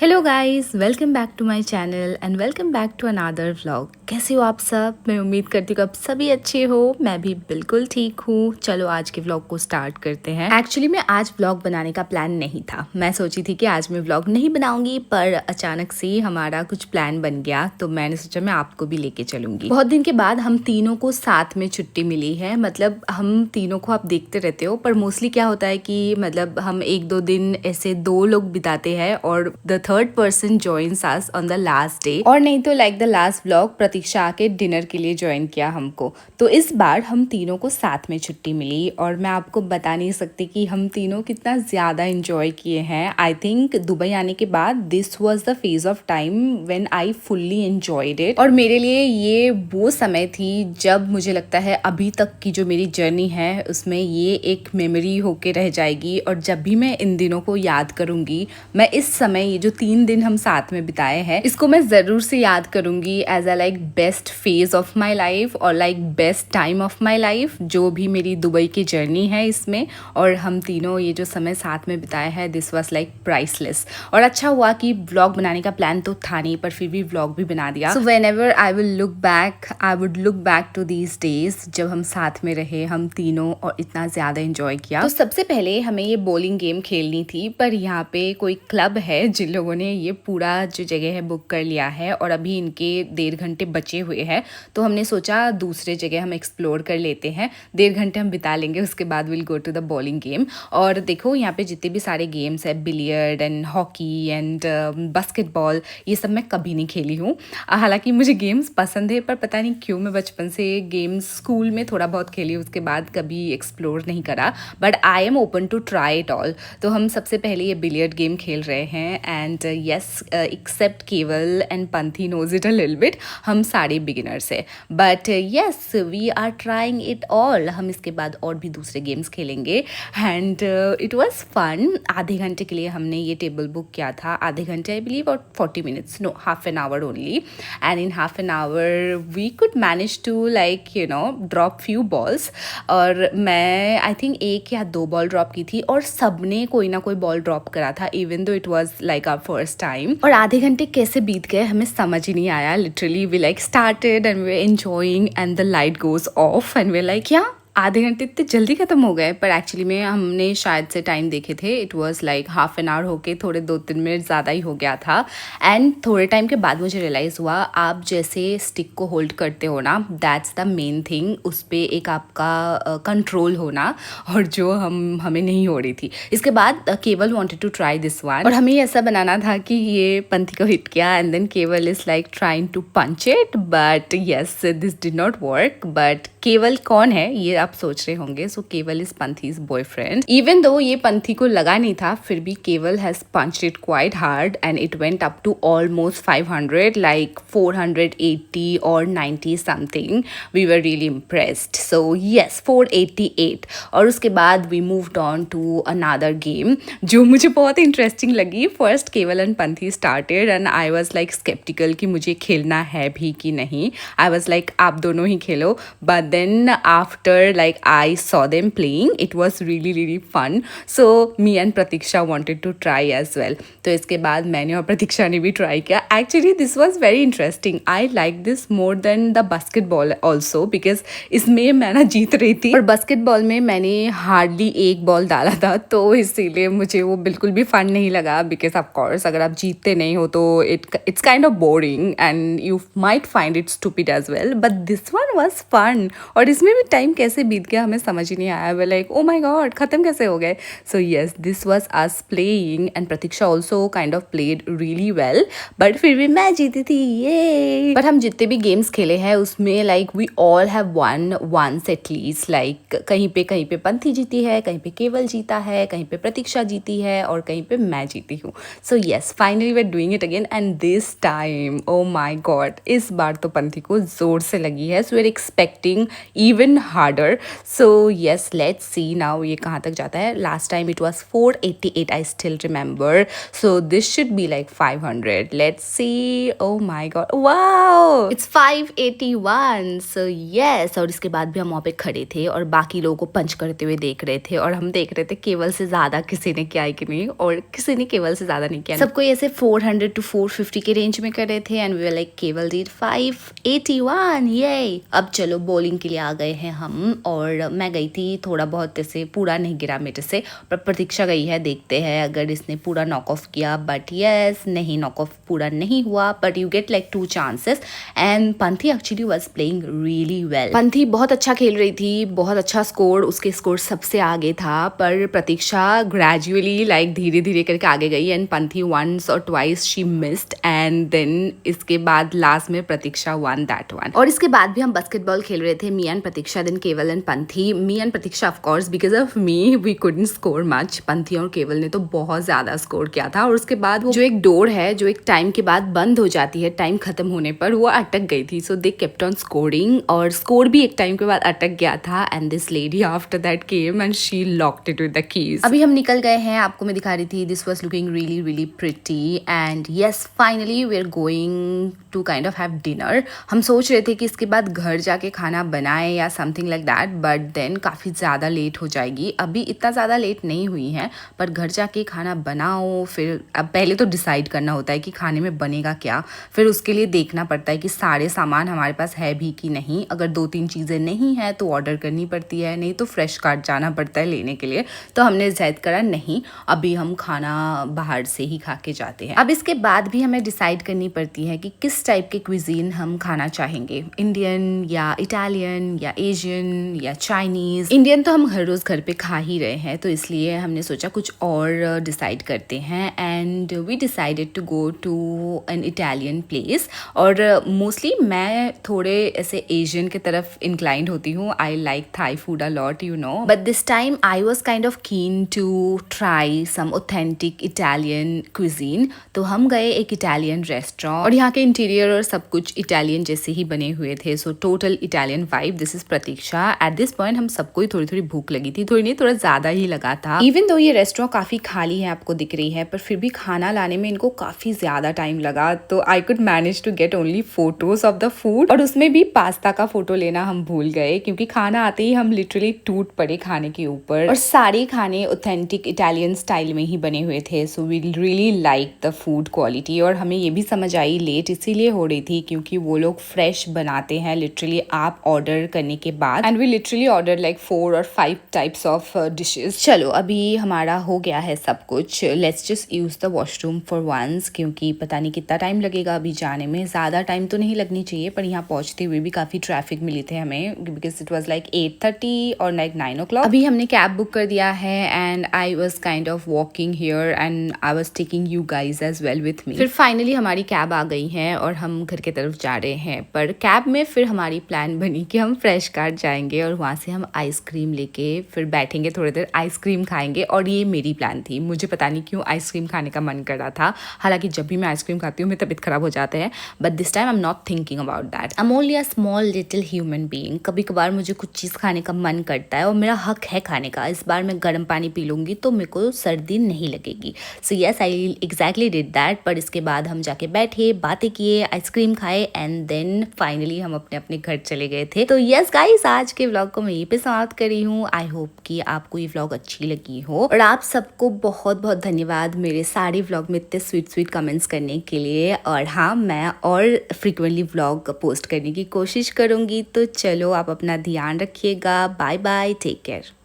Hello guys, welcome back to my channel and welcome back to another vlog. कैसे हो आप सब? मैं उम्मीद करती हूँ कि आप सभी अच्छे हो। मैं भी बिल्कुल ठीक हूँ। चलो आज के व्लॉग को स्टार्ट करते हैं। एक्चुअली मैं आज व्लॉग बनाने का प्लान नहीं था। मैं सोची थी कि आज मैं व्लॉग नहीं बनाऊंगी, पर अचानक से हमारा कुछ प्लान बन गया तो मैंने सोचा मैं आपको भी लेके चलूंगी। बहुत दिन के बाद हम तीनों को साथ में छुट्टी मिली है। मतलब हम तीनों को आप देखते रहते हो, पर मोस्टली क्या होता है कि मतलब हम एक दो दिन ऐसे दो लोग बिताते हैं और the third person joins us on the last day, और नहीं तो लाइक द लास्ट व्लॉग प्रतीक्षा आके डिनर के लिए ज्वाइन किया हमको। तो इस बार हम तीनों को साथ में छुट्टी मिली और मैं आपको बता नहीं सकती कि हम तीनों कितना ज्यादा इंजॉय किए हैं। आई थिंक दुबई आने के बाद this was the phase of time when I fully enjoyed it. और मेरे लिए ये वो समय थी जब मुझे लगता है अभी तक की जो मेरी जर्नी है उसमें ये एक मेमोरी होके रह जाएगी। और जब भी मैं इन दिनों को याद करूंगी, मैं इस समय ये जो 3 दिन हम साथ में बिताए हैं इसको मैं जरूर से याद करूंगी as a like best phase of my life और like best time of my life, जो भी मेरी दुबई की जर्नी है इसमें। और हम तीनों ये जो समय साथ में बिताए हैं, दिस वॉज लाइक प्राइसलेस। और अच्छा हुआ कि व्लॉग बनाने का प्लान तो था नहीं, पर फिर भी व्लॉग भी बना दिया। So whenever I will look back, I would look back to these days जब हम साथ में रहे हम तीनों और इतना ज्यादा इंजॉय किया। तो सबसे पहले हमें ये बॉलिंग गेम खेलनी थी, पर यहाँ पे कोई क्लब है जिन लोगों ने ये पूरा जो जगह है बुक कर लिया है और अभी इनके 1.5 घंटे बचे हुए हैं। तो हमने सोचा दूसरे जगह हम एक्सप्लोर कर लेते हैं, 1.5 घंटे हम बिता लेंगे, उसके बाद will go to the bowling game. और देखो यहाँ पे जितने भी सारे गेम्स है, billiard and hockey and basketball, ये सब मैं कभी नहीं खेली हूँ। हालांकि मुझे गेम्स पसंद है, पर पता नहीं क्यों मैं बचपन से गेम्स स्कूल में थोड़ा बहुत खेली, उसके बाद कभी एक्सप्लोर नहीं करा। But I am open to try it all. तो हम सबसे पहले ये बिलियर्ड गेम खेल रहे हैं and yes, except Kewal and Panthi knows it a little bit, हम सारे बिगिनर्स है। But yes, we are trying it all. हम इसके बाद और भी दूसरे गेम्स खेलेंगे एंड इट वॉज फन। आधे घंटे के लिए हमने ये टेबल बुक किया था, आधे घंटे आई बिलीव, और 40 minutes, no, half an hour only. And in half an hour we could manage to like you know drop few balls. और मैं आई थिंक 1 या 2 बॉल ड्रॉप की थी और सबने कोई ना कोई बॉल ड्रॉप करा था, even though it was like our first time. और आधे घंटे कैसे बीत गए हमें समझ ही नहीं आया। Literally we like started and we enjoying and the light goes off and we like क्या आधे घंटे इतने जल्दी खत्म हो गए। पर एक्चुअली में हमने शायद से टाइम देखे थे, it was like half an our होके थोड़े 2-3 मिनट ज़्यादा ही हो गया था। एंड थोड़े टाइम के बाद मुझे रियलाइज़ हुआ, आप जैसे स्टिक को होल्ड करते हो ना, दैट्स द मेन थिंग, उस पर एक आपका कंट्रोल होना, और जो हमें नहीं हो रही थी। इसके बाद Kewal wanted to try this one, और हमें ऐसा बनाना था कि ये पंथी को हिट किया and then Kewal is like trying to punch it, but yes this did not work. But Kewal कौन है ये आप सोच रहे होंगे, सो केवल इज पंथीज बॉयफ्रेंड। इवन दो ये पंथी को लगा नहीं था, फिर भी Kewal has punched it quite hard and it went up to almost 500, like 480 और 90 something. We were really impressed. So yes, 488। और उसके बाद we moved on to another game जो मुझे बहुत इंटरेस्टिंग लगी। First Kewal and Panthi started and I was like sceptical कि मुझे खेलना है भी कि नहीं। आई वॉज लाइक आप दोनों ही खेलो, but then after like I saw them playing, it was really fun, so me and Pratiksha wanted to try as well. तो इसके बाद मैंने और प्रतीक्षा ने भी ट्राई किया। Actually this was very interesting, I like this more than the basketball also, because इसमें मैं ना जीत रही थी और बास्केटबॉल में मैंने हार्डली एक बॉल डाला था, तो इसीलिए मुझे वो बिल्कुल भी फन नहीं लगा। बिकॉज ऑफकोर्स अगर आप जीतते नहीं हो तो it's kind of boring and you might find it stupid as well, but this one was fun. और इसमें भी टाइम कैसे बीत गया हमें समझ ही नहीं आया। वे लाइक ओ माय गॉड, खत्म कैसे हो गए। So yes, this was us playing and Pratiksha also kind of played really well, but फिर भी मैं जीती थी, ये। पर हम जितने भी गेम्स खेले हैं उसमें like we all have won once at least, like कहीं पे पंथी जीती है, कहीं पे केवल जीता है, कहीं पे प्रतीक्षा जीती है और कहीं पे मैं जीती हूँ। So yes, finally we are doing it again and this time oh my god, इस बार तो पंथी को जोर से लगी है। So we are expecting even harder. So yes, let's see now ये कहाँ तक जाता है. Last time it was 488, I still remember. So this should be like 500. Let's see. Oh my god, wow, it's 581. So yes, और इसके बाद भी हम वहाँ पे खड़े थे और बाकी लोगों को पंच करते हुए देख रहे थे और हम देख रहे थे केवल से ज़्यादा किसी ने किया है कि नहीं, और किसी ने केवल से ज़्यादा नहीं किया. सबको ऐसे 400 to 450 के रेंज में कर रहे थे एंड वी वर लाइक केवल डिड 581. ये अब चलो बॉलिंग के लिए आ गए हैं हम. और मैं गई थी, थोड़ा बहुत ऐसे पूरा नहीं गिरा मेरे से, पर प्रतीक्षा गई है, देखते हैं अगर इसने पूरा नॉक ऑफ किया. बट यस, नहीं, नॉक ऑफ पूरा नहीं हुआ. But you get like 2 chances. And Panthi actually was playing really well. Panthi बहुत अच्छा खेल रही थी, बहुत अच्छा स्कोर, उसके स्कोर सबसे आगे था. पर प्रतीक्षा ग्रेजुअली लाइक धीरे धीरे करके आगे गई एंड पंथी वंस और twice she missed and then इसके बाद लास्ट में प्रतीक्षा वन दैट वन. और इसके बाद भी हम बास्केटबॉल खेल रहे थे, me and Pratiksha, then Keval and Panthi. Me and Pratiksha of course, because of me we couldn't score much. Panthi और केवल ने तो बहुत ज्यादा स्कोर किया था. और उसके बाद वो जो एक डोर है जो एक टाइम के बाद बंद हो जाती है, टाइम खत्म होने पर, वो अटक गई थी. सो दे केप्ट ऑन स्कोरिंग और स्कोर भी एक टाइम के बाद अटक गया था. And this lady after that came and she locked it with the keys. अभी हम निकल गए हैं, आपको मैं दिखा रही थी. This was looking really really pretty and yes, finally we are going to kind of have dinner. हम सोच रहे थे कि इसके बाद घर जाके खाना बनाए या something like that, but then काफ़ी ज़्यादा लेट हो जाएगी. अभी इतना ज़्यादा लेट नहीं हुई है, पर घर जाके खाना बनाओ. फिर अब पहले तो डिसाइड करना होता है कि खाने में बनेगा क्या, फिर उसके लिए देखना पड़ता है कि सारे सामान हमारे पास है भी कि नहीं. अगर 2-3 चीज़ें नहीं है तो ऑर्डर करनी पड़ती है, नहीं तो फ्रेश कार्ट जाना पड़ता है लेने के लिए. तो हमने ज़ैद करा नहीं, अभी हम खाना बाहर से ही खा के जाते हैं. अब इसके बाद भी हमें डिसाइड करनी पड़ती है कि किस टाइप के क्विजीन हम खाना चाहेंगे, इंडियन या इटालियन या एशियन या चाइनीज़. इंडियन तो हम हर रोज़ घर पे खा ही रहे हैं, तो इसलिए हमने सोचा कुछ और डिसाइड करते हैं. And we decided to go to an Italian place. और मोस्टली मैं थोड़े ऐसे एशियन की तरफ इंक्लाइंड होती हूँ. I like Thai food a lot, you know. But this time I was kind of keen to try some authentic Italian cuisine. तो हम गए एक इटालियन रेस्टोरेंट और यहाँ के इंटीरियर और सब कुछ इटालियन जैसे ही बने हुए थे. So total Italian vibe. This is Pratiksha. At this point हम सबको ही थोड़ी थोड़ी भूख लगी थी, थोड़ी नहीं, थोड़ा ज़्यादा ही लगा था. इवन दो ये रेस्टोरेंट काफ़ी खाली है, आपको दिख रही है, पर फिर भी खाना लाने में इनको काफ़ी ज़्यादा टाइम लगा. तो I could manage to get only photos of the food. और उसमें भी पास्ता का फोटो लेना हम भूल गए, क्योंकि खाना आते ही हम लिटरली टूट पड़े खाने के ऊपर. और सारे खाने ऑथेंटिक इटालियन स्टाइल में ही बने हुए थे. So we really like the food quality. और हमें ये भी समझ आई लेट इसीलिए हो रही थी क्योंकि वो लोग फ्रेश बनाते हैं लिटरली आप ऑर्डर करने के बाद. And we literally order like 4 or 5 types of dishes. चलो अभी हमारा हो गया है सब कुछ. Let's just use the washroom for once, क्योंकि पता नहीं कितना टाइम लगेगा अभी जाने में. ज़्यादा टाइम तो नहीं लगनी चाहिए, पर यहाँ पहुँचते हुए भी काफ़ी ट्रैफिक मिली थे हमें, बिकॉज इट वॉज लाइक 8:30 और लाइक 9 o'clock. अभी हमने कैब बुक कर दिया है and I was kind of walking here and I was taking you guys as well with me. फिर फाइनली हमारी कैब आ गई है और हम घर की तरफ जा रहे हैं. पर कैब में फिर हमारी प्लान बनी कि हम फ्रेश कार्ट जाएंगे और वहाँ से हम आइसक्रीम लेके फिर बैठेंगे, थोड़ी देर आइसक्रीम खाएंगे. और ये मेरी प्लान थी, मुझे पता नहीं क्यों आइसक्रीम खाने का मन कर रहा था. हालांकि जब भी मैं आइसक्रीम खाती हूँ मेरी तबीयत खराब हो जाता है, but this time I am not thinking about that. I am only a small little human being. कभी कभार मुझे कुछ चीज़ खाने का मन करता है और मेरा हक है खाने का. इस बार मैं गर्म पानी पी लूँगी तो मेरे को सर्दी नहीं लगेगी. So yes, I exactly did that. पर इसके बाद हम जाके बैठे, बातें किए, आइसक्रीम खाए एंड देन फाइनली हम अपने अपने घर चले गए थे. तो यस गाइस, आज के व्लॉग को मैं यहीं पे समाप्त करी हूँ. आई होप कि आपको ये व्लॉग अच्छी लगी हो. और आप सबको बहुत बहुत धन्यवाद मेरे सारे व्लॉग में इतने स्वीट स्वीट कमेंट्स करने के लिए. और हाँ, मैं और फ्रिक्वेंटली व्लॉग पोस्ट करने की कोशिश करूँगी. तो चलो आप अपना ध्यान रखिएगा. Bye bye, take care.